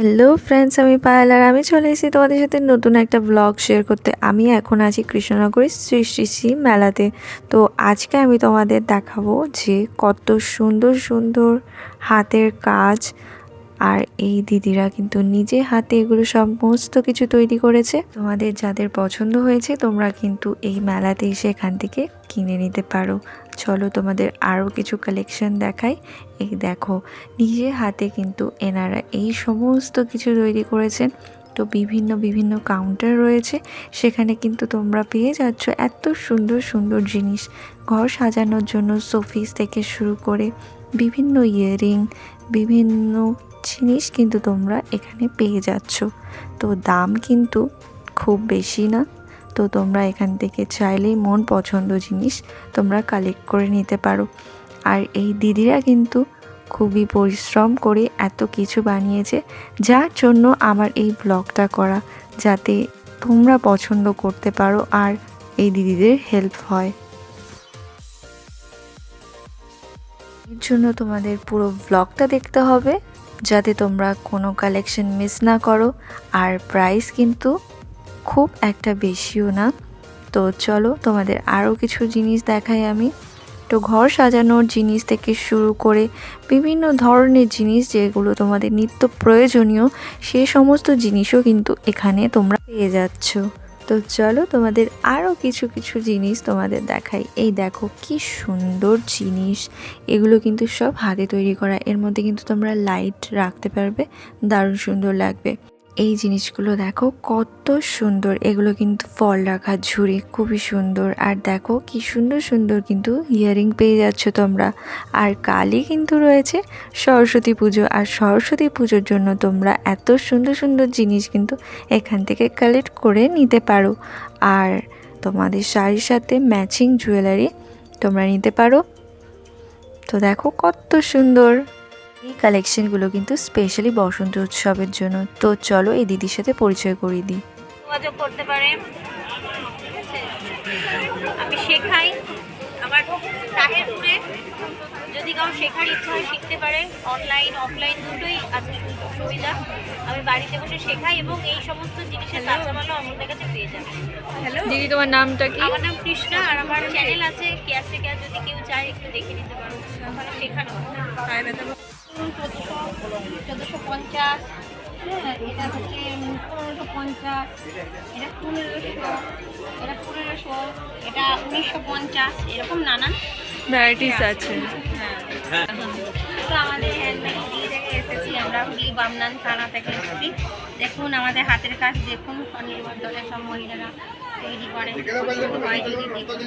Hello friends, আমি পায়েল আর আমি চলে এসেছি তোমাদের সাথে নতুন একটা ব্লগ শেয়ার করতে। আমি এখন আছি কৃষ্ণনগরের শ্রী শ্রী শ্রী মেলাতে। তো আজকে আমি তোমাদের দেখাবো যে কত সুন্দর সুন্দর হাতের কাজ, আর এই দিদিরা কিন্তু নিজে হাতে এগুলো সমস্ত কিছু তৈরি করেছে। তোমাদের যাদের পছন্দ হয়েছে তোমরা কিন্তু এই মেলাতে এসে এখান থেকে কিনে নিতে পারো। চলো তোমাদের আরও কিছু কালেকশন দেখাই। এই দেখো, নিজে হাতে কিন্তু এনারা এই সমস্ত কিছু তৈরি করেছেন। তো বিভিন্ন বিভিন্ন কাউন্টার রয়েছে, সেখানে কিন্তু তোমরা পেয়ে যাচ্ছ এত সুন্দর সুন্দর জিনিস। ঘর সাজানোর জন্য শোপিস থেকে শুরু করে বিভিন্ন ইয়াররিং, বিভিন্ন জিনিস কিন্তু তোমরা এখানে পেয়ে যাচ্ছ। তো দাম কিন্তু খুব বেশি না। তো তোমরা এখান থেকে চাইলেই মন পছন্দ জিনিস তোমরা কালেক্ট করে নিতে পারো। আর এই দিদিরা কিন্তু খুবই পরিশ্রম করে এত কিছু বানিয়েছে, যার জন্য আমার এই ব্লগটা করা, যাতে তোমরা পছন্দ করতে পারো আর এই দিদিদের হেল্প হয়। এর জন্য তোমাদের পুরো ব্লগটা দেখতে হবে, যাতে তোমরা কোনো কালেকশন মিস না করো। আর প্রাইস কিন্তু খুব একটা বেশিও না। তো চলো তোমাদের আরও কিছু জিনিস দেখাই আমি। তো ঘর সাজানোর জিনিস থেকে শুরু করে বিভিন্ন ধরনের জিনিস যেগুলো তোমাদের নিত্য প্রয়োজনীয়, সেই সমস্ত জিনিসও কিন্তু এখানে তোমরা পেয়ে যাচ্ছ। তো চলো তোমাদের আরও কিছু কিছু জিনিস তোমাদের দেখাই। এই দেখো কি সুন্দর জিনিস, এগুলো কিন্তু সব হাতে তৈরি করা। এর মধ্যে কিন্তু তোমরা লাইট রাখতে পারবে, দারুণ সুন্দর লাগবে। এই জিনিসগুলো দেখো কত সুন্দর, এগুলো কিন্তু ফল রাখার ঝুড়ি, খুবই সুন্দর। আর দেখো কি সুন্দর সুন্দর কিন্তু ইয়াররিং পেয়ে যাচ্ছ তোমরা। আর কালই কিন্তু রয়েছে সরস্বতী পুজো, আর সরস্বতী পুজোর জন্য তোমরা এত সুন্দর সুন্দর জিনিস কিন্তু এখান থেকে কালেক্ট করে নিতে পারো। আর তোমাদের শাড়ির সাথে ম্যাচিং জুয়েলারি তোমরা নিতে পারো। তো দেখো কত সুন্দর এই কালেকশনগুলো কিন্তু স্পেশালি বসন্ত উৎসবের জন্য। তো চলো এই দিদির সাথে পরিচয় করিয়ে দিই। যোগাযোগ করতে পারে, ঠিক আছে? আমি শেখাই আমার তাহেরপুরে। যদি কারো শেখার ইচ্ছা হয় শিখতে পারে, অনলাইন অফলাইন দুটোই আছে সুযোগ সুবিধা। আমি বাড়িতে বসে শেখাই এবং এই সমস্ত জিনিসের কাঁচামালও আমাদের কাছে পেয়ে যাবে। হ্যালো দিদি, তোমার নামটা কি? আমার নাম কৃষ্ণা, আর আমার চ্যানেল আছে কেয়ার সে কেয়ার, যদি কেউ চায় একটু দেখে নিতে পারো, ওখানে শেখানো হয়। 1450, হ্যাঁ, এটা হচ্ছে 1550, এটা 1500, এটা 1500, এটা 1950, এরকম নানান ভ্যারাইটিস আছে। হ্যাঁ। তো আমাদের হ্যান্ডমেড হুগলি থেকে এসেছি, আমরা হুগলি বামনান থানা থেকে এসেছি। দেখুন আমাদের হাতের কাজ, দেখুন স্বনির্ভর দলের সব মহিলারা তৈরি করে। হয় যদি দেখুন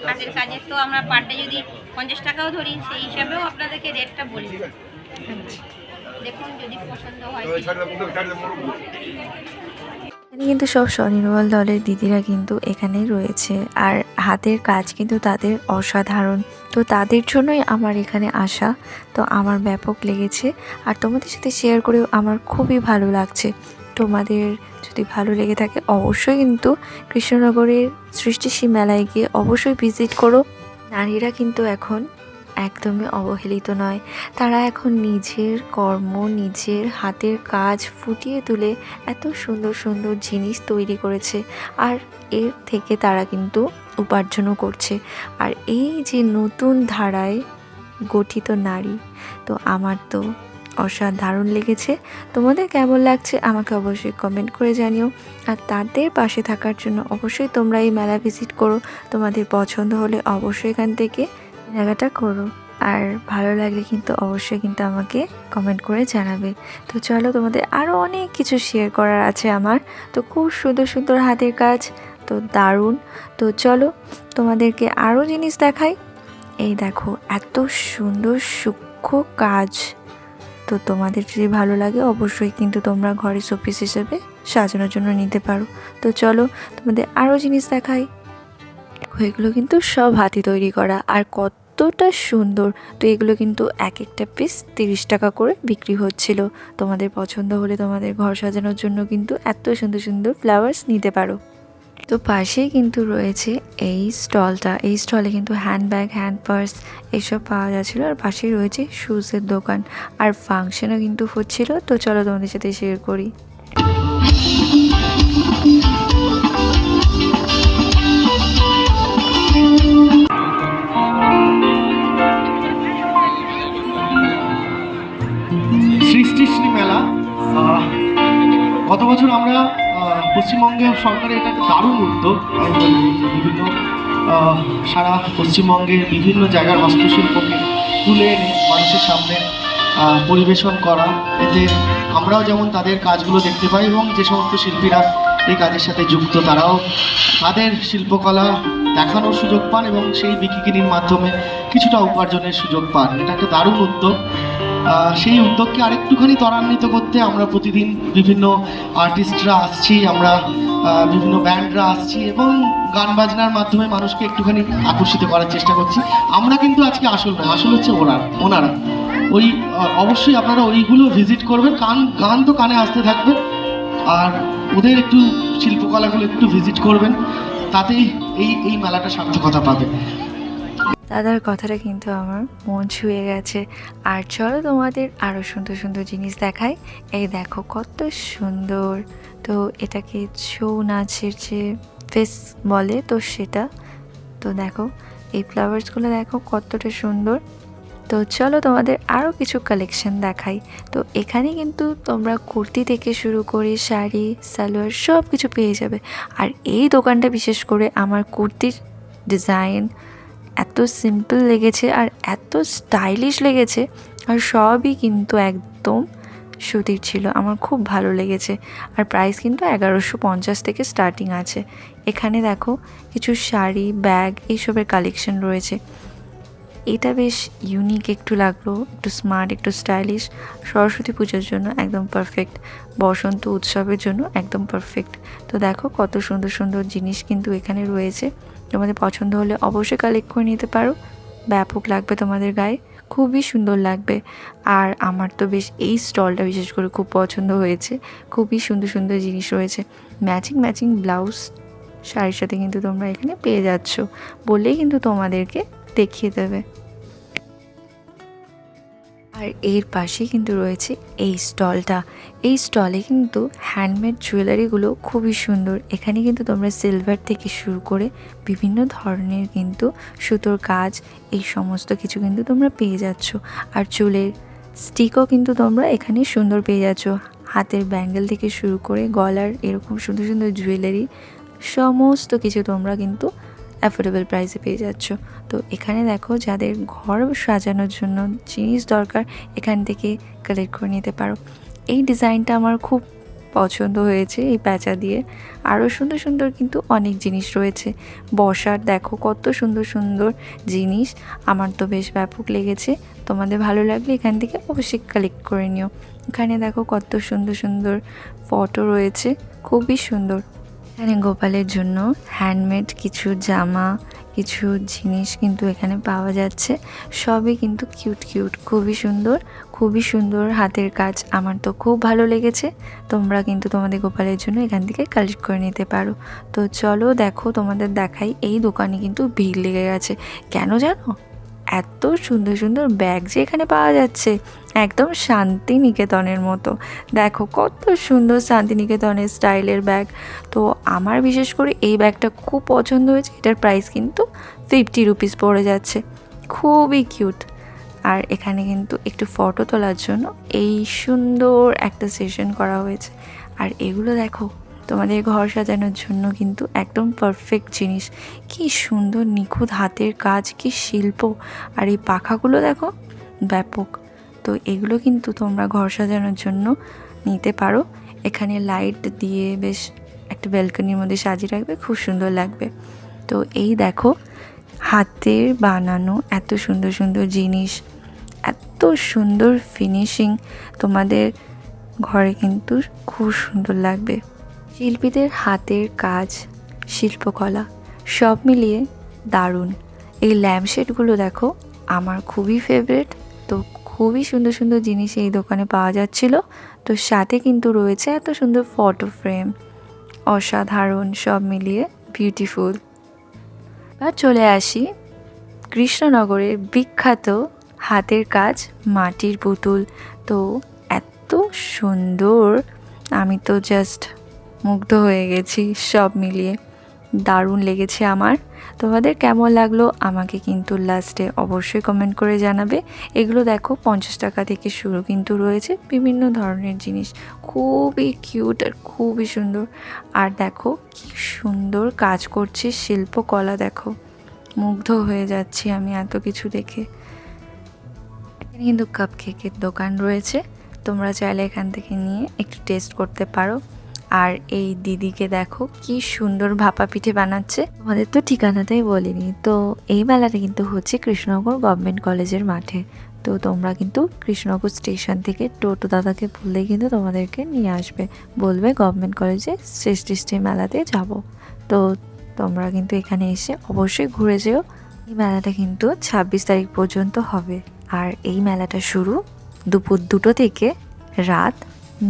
হাতের কাজের, তো আমরা পার ডে যদি 50 টাকাও ধরি, সেই হিসাবেও আপনাদেরকে রেটটা বলি। দেখুন যদি পছন্দ হয়। এখানে কিন্তু সব স্বনির্ভর দলের দিদিরা কিন্তু এখানেই রয়েছে, আর হাতের কাজ কিন্তু তাদের অসাধারণ। তো তাদের জন্যই আমার এখানে আসা। তো আমার ব্যাপক লেগেছে, আর তোমাদের সাথে শেয়ার করেও আমার খুবই ভালো লাগছে। তোমাদের যদি ভালো লেগে থাকে অবশ্যই কিন্তু কৃষ্ণনগরের সৃষ্টিশ্রী মেলায় গিয়ে অবশ্যই ভিজিট করো। নারীরা কিন্তু এখন একদমই অবহেলিত নয়, তারা এখন নিজের কর্ম, নিজের হাতের কাজ ফুটিয়ে তুলে এত সুন্দর সুন্দর জিনিস তৈরি করেছে, আর এর থেকে তারা কিন্তু উপার্জনও করছে। আর এই যে নতুন ধারায় গঠিত নারী, তো আমার তো অসাধারণ লেগেছে। তোমাদের কেমন লাগছে আমাকে অবশ্যই কমেন্ট করে জানিও। আর তাদের পাশে থাকার জন্য অবশ্যই তোমরা এই মেলা ভিজিট করো। তোমাদের পছন্দ হলে অবশ্যই এখান থেকে কেনাকাটা করো। আর ভালো লাগলে কিন্তু অবশ্যই কিন্তু আমাকে কমেন্ট করে জানাবে। তো চলো, তোমাদের আরও অনেক কিছু শেয়ার করার আছে আমার। তো খুব সুন্দর সুন্দর হাতের কাজ, তো দারুণ। তো চলো তোমাদেরকে আরও জিনিস দেখাই। এই দেখো এত সুন্দর সূক্ষ্ম কাজ। তো তোমাদের যদি ভালো লাগে অবশ্যই কিন্তু তোমরা ঘরে শোপিস হিসেবে সাজানোর জন্য নিতে পারো। তো চলো তোমাদের আরও জিনিস দেখাই। এগুলো কিন্তু সব হাতে তৈরি করা, আর কতটা সুন্দর। তো এগুলো কিন্তু এক একটা পিস 30 টাকা করে বিক্রি হচ্ছিল। তোমাদের পছন্দ হলে তোমাদের ঘর সাজানোর জন্য কিন্তু এত সুন্দর সুন্দর ফ্লাওয়ার্স নিতে পারো। তো পাশেই কিন্তু রয়েছে এই স্টলটা। এই স্টলে কিন্তু হ্যান্ডব্যাগ, হ্যান্ড পার্স এসব পাওয়া যাচ্ছিলো। আর পাশেই রয়েছে শুজের দোকান। আর ফাংশনও কিন্তু হচ্ছিল। তো চলো তোমাদের সাথে শেয়ার করি। সৃষ্টিশ্রী মেলা গত বছর আমরা পশ্চিমবঙ্গের সরকারের এটা একটা দারুণ উদ্যোগ। আমি বলবো যে বিভিন্ন সারা পশ্চিমবঙ্গের বিভিন্ন জায়গার হস্তশিল্পকে তুলে এনে মানুষের সামনে পরিবেশন করা, এতে আমরাও যেমন তাদের কাজগুলো দেখতে পাই এবং যে সমস্ত শিল্পীরা এই কাজের সাথে যুক্ত তারাও তাদের শিল্পকলা দেখানোর সুযোগ পান এবং সেই বিক্রির মাধ্যমে কিছুটা উপার্জনের সুযোগ পান। এটা একটা দারুণ উদ্যোগ। সেই উদ্যোগকে আরেকটুখানি ত্বরান্বিত করতে আমরা প্রতিদিন বিভিন্ন আর্টিস্টরা আসছি, আমরা বিভিন্ন ব্যান্ডরা আসছি এবং গান বাজনার মাধ্যমে মানুষকে একটুখানি আকর্ষিত করার চেষ্টা করছি। আমরা কিন্তু আজকে আসল নয়, আসল হচ্ছে ওনারা। ওই অবশ্যই আপনারা ওইগুলো ভিজিট করবেন, গান তো কানে আসতে থাকবে, আর ওদের একটু শিল্পকলাগুলো একটু ভিজিট করবেন, তাতেই এই মেলাটা সার্থকতা পাবে। দাদার কথাটা কিন্তু আমার মন ছুঁয়ে গেছে। আর চলো তোমাদের আরও সুন্দর সুন্দর জিনিস দেখাই। এই দেখো কত সুন্দর। তো এটাকে ছৌ নাচের যে ফেস বলে, তো সেটা। তো দেখো এই ফ্লাওয়ার্সগুলো দেখো কতটা সুন্দর। তো চলো তোমাদের আরও কিছু কালেকশন দেখাই। তো এখানে কিন্তু তোমরা কুর্তি থেকে শুরু করে শাড়ি, সালোয়ার সব কিছু পেয়ে যাবে। আর এই দোকানটা বিশেষ করে আমার কুর্তির ডিজাইন এত সিম্পল লেগেছে আর এত স্টাইলিশ লেগেছে, আর সবই কিন্তু একদম সুতির ছিল। আমার খুব ভালো লেগেছে। আর প্রাইস কিন্তু 1150 থেকে স্টার্টিং আছে। এখানে দেখো কিছু শাড়ি, ব্যাগ এইসবের কালেকশন রয়েছে। এটা বেশ ইউনিক একটু লাগলো, একটু স্মার্ট, একটু স্টাইলিশ। সরস্বতী পুজোর জন্য একদম পারফেক্ট, বসন্ত উৎসবের জন্য একদম পারফেক্ট। তো দেখো কত সুন্দর সুন্দর জিনিস কিন্তু এখানে রয়েছে। তোমাদের পছন্দ হলে অবশ্যই কালেক্ট করে নিতে পারো। ব্যাপক লাগবে তোমাদের গায়ে, খুবই সুন্দর লাগবে। আর আমার তো বেশ এই স্টলটা বিশেষ করে খুব পছন্দ হয়েছে। খুবই সুন্দর সুন্দর জিনিস রয়েছে। ম্যাচিং ব্লাউজ শাড়ির সাথে কিন্তু তোমরা এখানে পেয়ে যাচ্ছ, বললেই কিন্তু তোমাদেরকে দেখিয়ে দেবে। আর এর পাশে কিন্তু রয়েছে এই স্টলটা। এই স্টলে কিন্তু হ্যান্ডমেড জুয়েলারিগুলো খুবই সুন্দর। এখানে কিন্তু তোমরা সিলভার থেকে শুরু করে বিভিন্ন ধরনের কিন্তু সুতোর কাজ, এই সমস্ত কিছু কিন্তু তোমরা পেয়ে যাচ্ছ। আর চুলের স্টিকও কিন্তু তোমরা এখানে সুন্দর পেয়ে যাচ্ছ। হাতের ব্যাঙ্গেল থেকে শুরু করে গলার এরকম সুন্দর সুন্দর জুয়েলারি সমস্ত কিছু তোমরা কিন্তু অ্যাফোর্ডেবল প্রাইসে পেয়ে যাচ্ছ। তো এখানে দেখো যাদের ঘর সাজানোর জন্য জিনিস দরকার, এখান থেকে কালেক্ট করে নিতে পারো। এই ডিজাইনটা আমার খুব পছন্দ হয়েছে, এই প্যাঁচা দিয়ে। আরও সুন্দর সুন্দর কিন্তু অনেক জিনিস রয়েছে। বসার দেখো কত সুন্দর সুন্দর জিনিস, আমার তো বেশ ব্যাপক লেগেছে। তোমাদের ভালো লাগলে এখান থেকে অবশ্যই কালেক্ট করে নিও। এখানে দেখো কত সুন্দর সুন্দর ফটো রয়েছে, খুবই সুন্দর। এখানে গোপালের জন্য হ্যান্ডমেড কিছু জামা, কিছু জিনিস কিন্তু এখানে পাওয়া যাচ্ছে। সবই কিন্তু কিউট, খুবই সুন্দর হাতের কাজ। আমার তো খুব ভালো লেগেছে। তোমরা কিন্তু তোমাদের গোপালের জন্য এখান থেকে কালেক্ট করে নিতে পারো। তো চলো দেখো তোমাদের দেখাই, এই দোকানে কিন্তু ভিড় লেগে গেছে। কেন জানো? এত সুন্দর সুন্দর ব্যাগ যে এখানে পাওয়া যাচ্ছে, একদম শান্তিনিকেতনের মতো। দেখো কত সুন্দর শান্তিনিকেতনের স্টাইলের ব্যাগ। তো আমার বিশেষ করে এই ব্যাগটা খুব পছন্দ হয়েছে। এটার প্রাইস কিন্তু 50 রুপিস পড়ে যাচ্ছে, খুবই কিউট। আর এখানে কিন্তু একটু ফটো তোলার জন্য এই সুন্দর একটা সেশন করা হয়েছে। আর এগুলো দেখো তোমাদের ঘর সাজানোর জন্য কিন্তু একদম পারফেক্ট জিনিস। কি সুন্দর নিখুঁত হাতের কাজ, কি শিল্প। আর এই পাখাগুলো দেখো ব্যাপক। তো এগুলো কিন্তু তোমরা ঘর সাজানোর জন্য নিতে পারো। এখানে লাইট দিয়ে বেশ একটা ব্যালকনির মধ্যে সাজিয়ে রাখবে, খুব সুন্দর লাগবে। তো এই দেখো হাতের বানানো এত সুন্দর সুন্দর জিনিস, এত সুন্দর ফিনিশিং, তোমাদের ঘরে কিন্তু খুব সুন্দর লাগবে। শিল্পীদের হাতের কাজ, শিল্পকলা সব মিলিয়ে দারুণ। এই ল্যাম্পশেডগুলো দেখো আমার খুবই ফেভারিট। তো খুবই সুন্দর সুন্দর জিনিস এই দোকানে পাওয়া যাচ্ছিল। তো সাথে কিন্তু রয়েছে এত সুন্দর ফটো ফ্রেম, অসাধারণ, সব মিলিয়ে বিউটিফুল। আর চলে আসি কৃষ্ণনগরের বিখ্যাত হাতের কাজ মাটির পুতুল। তো এত সুন্দর, আমি তো জাস্ট মুগ্ধ হয়ে গেছি। সব মিলিয়ে দারুণ লেগেছে আমার। তোমাদের কেমন লাগলো আমাকে কিন্তু লাস্টে অবশ্যই কমেন্ট করে জানাবে। এগুলো দেখো 50 টাকা থেকে শুরু কিন্তু রয়েছে বিভিন্ন ধরনের জিনিস, খুবই কিউট আর খুবই সুন্দর। আর দেখো কি সুন্দর কাজ করছে শিল্পকলা, দেখো মুগ্ধ হয়ে যাচ্ছি আমি এত কিছু দেখে। এখানে কিন্তু কাপ কেকের দোকান রয়েছে, তোমরা চাইলে এখান থেকে নিয়ে একটু টেস্ট করতে পারো। আর এই দিদিকে দেখো কি সুন্দর ভাপা পিঠে বানাচ্ছে। আমাদের তো ঠিকানাটাই বলিনি। তো এই মেলাটা কিন্তু হচ্ছে কৃষ্ণনগর গভর্নমেন্ট কলেজের মাঠে। তো তোমরা কিন্তু কৃষ্ণনগর স্টেশন থেকে টোটো দাদাকে বললেই কিন্তু তোমাদেরকে নিয়ে আসবে, বলবে গভর্নমেন্ট কলেজে সৃষ্টি মেলাতে যাব। তো তোমরা কিন্তু এখানে এসে অবশ্যই ঘুরে যেও। এই মেলাটা কিন্তু 26 তারিখ পর্যন্ত হবে। আর এই মেলাটা শুরু দুপুর 2টো থেকে রাত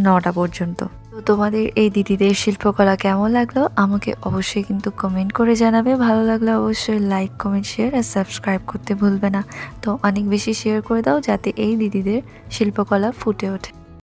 9টা পর্যন্ত। তো তোমাদের এই দিদিদের শিল্পকলা কেমন লাগলো আমাকে অবশ্যই কিন্তু কমেন্ট করে জানাবে। ভালো লাগলে অবশ্যই লাইক, কমেন্ট, শেয়ার আর সাবস্ক্রাইব করতে ভুলবে না। তো অনেক বেশি শেয়ার করে দাও যাতে এই দিদিদের শিল্পকলা ফুটে ওঠে।